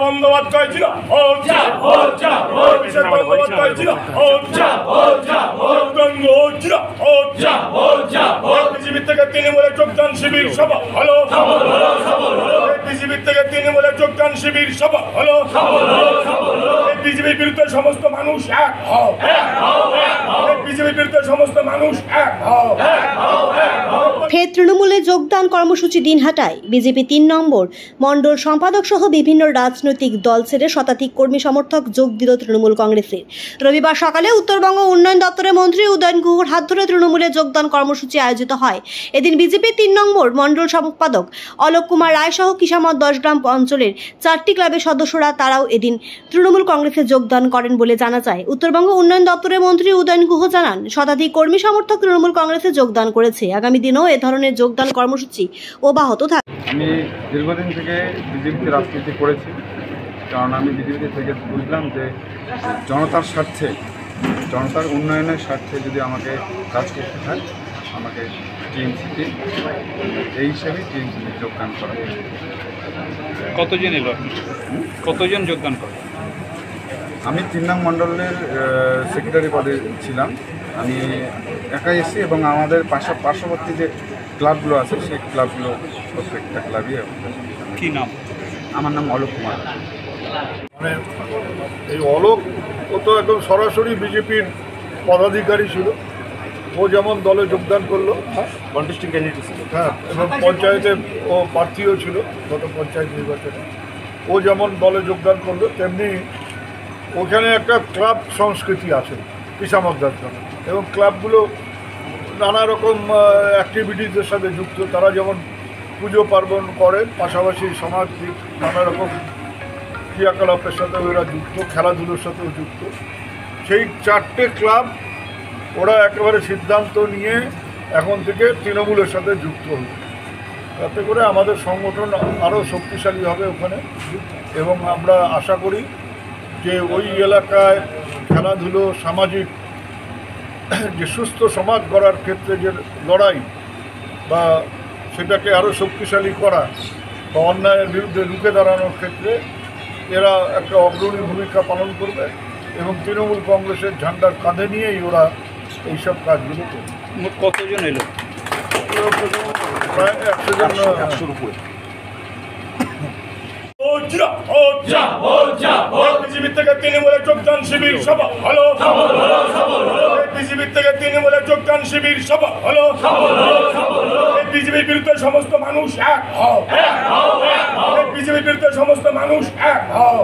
বন্দ্যোপাধ্যায় ছিল অভিষেক বন্দ্যোপাধ্যায় ছিল বিজেপি থেকে তৃণমূলে যোগদান শিবির সভা হলো বিজেপি থেকে তৃণমূলে যোগদান শিবির সভা হলো বিজেপির বিরুদ্ধে সমস্ত মানুষ এক হও বিজেপির বিরুদ্ধে সমস্ত মানুষ এক হও। ফের তৃণমূলে যোগদান কর্মসূচি দিনহাটায় বিজেপি ৩ নম্বর মণ্ডল সম্পাদক সহ বিভিন্ন রাজনৈতিক দল ছেড়ে শতাধিক কর্মী সমর্থক যোগ দিল তৃণমূল কংগ্রেসে। রবিবার সকালে উত্তরবঙ্গ উন্নয়ন দপ্তরের মন্ত্রী উদয়ন গুহর হাত ধরে তৃণমূলে যোগদান কর্মসূচি আয়োজিত হয়। এদিন বিজেপি ৩ নম্বর মণ্ডল সম্পাদক অলোক কুমার রায় সহ কিষামত ১০ গ্রাম অঞ্চলের 4টি ক্লাবের সদস্যরা তারাও এদিন তৃণমূল কংগ্রেসে যোগদান করেন বলে জানা যায়। উত্তরবঙ্গ উন্নয়ন দপ্তরের মন্ত্রী উদয়ন গুহ জানান, শতাধিক কর্মী সমর্থক তৃণমূল কংগ্রেসে যোগদান করেছে। আগামী দিনেও এ ধরনের যোগদান কর্মসূচি অব্যাহত থাকবে। আমি দীর্ঘদিন থেকে বিজেপিতে রাজনীতি করেছি, কারণ আমি বিজেপিতে থেকে বুঝলাম যে জনতার স্বার্থে, জনতার উন্নয়নের স্বার্থে যদি আমাকে কাজ করতে হয়, আমাকে টিএমসিতে এই হিসাবে টিএমসিতে যোগদান করা। কতজন এলো? কতজন যোগদান করে? আমি ৩ নং মণ্ডলের সেক্রেটারি পদে ছিলাম। আমি একাই এসেছি এবং আমাদের পার্শ্ববর্তী যে ক্লাবগুলো আছে সেই ক্লাবগুলো প্রত্যেকটা ক্লাবই। কী নাম? আমার নাম অলোক কুমার। মানে এই অলোক ও তো একদম সরাসরি বিজেপির পদাধিকারী ছিল। ও যেমন দলে যোগদান করলো, কন্টেস্টিং ক্যান্ডিডেট ছিল, হ্যাঁ, এবং পঞ্চায়েতে ও প্রার্থীও ছিল গত পঞ্চায়েত নির্বাচনে। ও যেমন দলে যোগদান করলো, তেমনি ওখানে একটা ক্লাব সংস্কৃতি আছে কিষামত দর্শন, এবং ক্লাবগুলো নানা রকম অ্যাক্টিভিটিসের সাথে যুক্ত। তারা যেমন পুজো পার্বণ করেন, পাশাপাশি সামাজিক নানা রকম ক্রিয়াকলাপের সাথে ওরা যুক্ত, খেলাধুলোর সাথেও যুক্ত। সেই 4টে ক্লাব ওরা একেবারে সিদ্ধান্ত নিয়ে এখন থেকে তৃণমূলের সাথে যুক্ত হবে, তাতে করে আমাদের সংগঠন আরও শক্তিশালী হবে ওখানে। এবং আমরা আশা করি যে ওই এলাকায় খেলাধুলো, সামাজিক যে সুস্থ সমাজ গড়ার ক্ষেত্রে যে লড়াই বা সেটাকে আরও শক্তিশালী করা বা অন্যায়ের বিরুদ্ধে রুখে দাঁড়ানোর ক্ষেত্রে এরা একটা অগ্রণী ভূমিকা পালন করবে এবং তৃণমূল কংগ্রেসের ঝান্ডার কাঁধে নিয়েই ওরা এইসব কাজগুলো করবে। কতজন এলো? প্রায় 100 উপরে। বিজেপি থেকে তৃণমূলে যোগদান শিবির সভা হলো বিজেপি থেকে তৃণমূলে যোগদান শিবির সভা হলো বিজেপির বিরুদ্ধে সমস্ত মানুষ এক হও বিজেপির বিরুদ্ধে সমস্ত মানুষ এক হও।